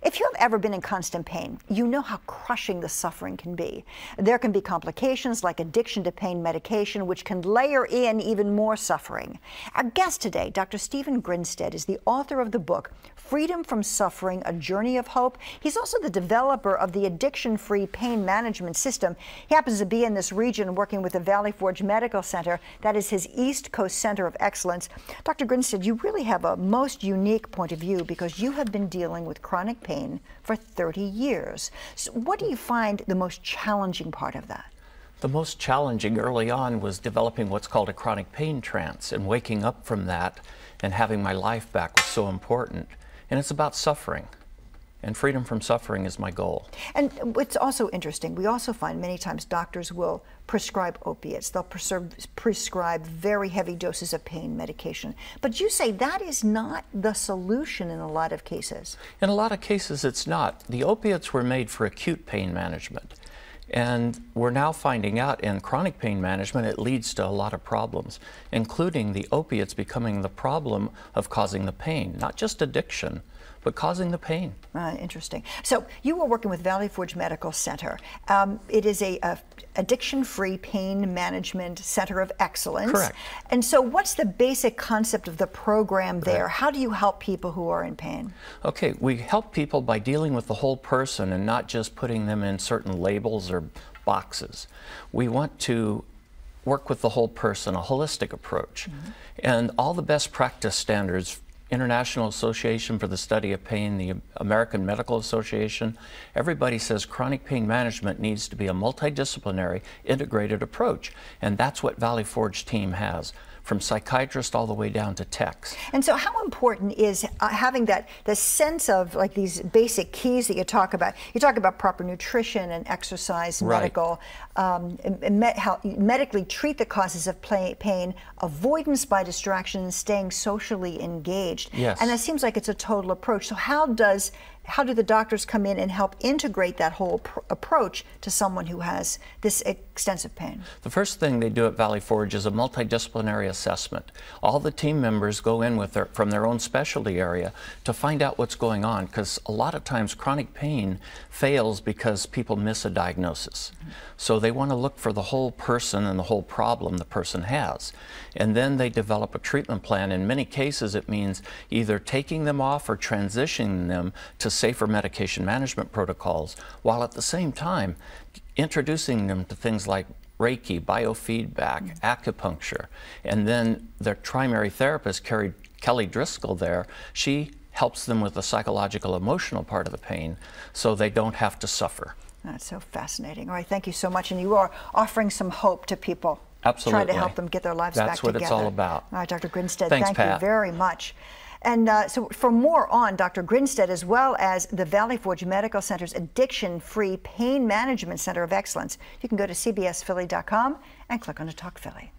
If you have ever been in constant pain, you know how crushing the suffering can be. There can be complications like addiction to pain medication, which can layer in even more suffering. Our guest today, Dr. Stephen Grinstead, is the author of the book, Freedom from Suffering, A Journey of Hope. He's also the developer of the addiction-free pain management system. He happens to be in this region working with the Valley Forge Medical Center. That is his East Coast Center of Excellence. Dr. Grinstead, you really have a most unique point of view because you have been dealing with chronic pain for 30 years. So what do you find the most challenging part of that? The most challenging early on was developing what's called a chronic pain trance, and waking up from that and having my life back was so important. And it's about suffering. And freedom from suffering is my goal. And what's also interesting, we also find many times doctors will prescribe opiates. They'll prescribe very heavy doses of pain medication. But you say that is not the solution in a lot of cases. In a lot of cases, it's not. The opiates were made for acute pain management. And we're now finding out in chronic pain management, it leads to a lot of problems, including the opiates becoming the problem of causing the pain, not just addiction, but causing the pain. Interesting. So you were working with Valley Forge Medical Center. It is a addiction-free pain management center of excellence. Correct. And so what's the basic concept of the program there? How do you help people who are in pain? Okay, we help people by dealing with the whole person and not just putting them in certain labels or boxes. We want to work with the whole person, a holistic approach. And all the best practice standards, International Association for the Study of Pain, the American Medical Association, everybody says chronic pain management needs to be a multidisciplinary, integrated approach. And that's what Valley Forge team has, from psychiatrists all the way down to techs. And so how important is having the sense of like these basic keys that you talk about? You talk about proper nutrition and exercise, medical, medically treat the causes of pain, avoidance by distraction, staying socially engaged. Yes. And it seems like it's a total approach. So how do the doctors come in and help integrate that whole approach to someone who has this extensive pain? The first thing they do at Valley Forge is a multidisciplinary assessment. All the team members go in with from their own specialty area to find out what's going on, because a lot of times chronic pain fails because people miss a diagnosis. So they want to look for the whole person and the whole problem the person has. And then they develop a treatment plan. In many cases, it means either taking them off or transitioning them to safer medication management protocols, while at the same time introducing them to things like Reiki, biofeedback, acupuncture. And then their primary therapist, Kelly Driscoll there, she helps them with the psychological, emotional part of the pain so they don't have to suffer. That's so fascinating. All right, thank you so much. And you are offering some hope to people. Absolutely. Trying to help them get their lives back together. That's what it's all about. All right, Dr. Grinstead, Thanks, thank you very much. And so for more on Dr. Grinstead, as well as the Valley Forge Medical Center's Addiction-Free Pain Management Center of Excellence, you can go to cbsphilly.com and click on the Talk Philly.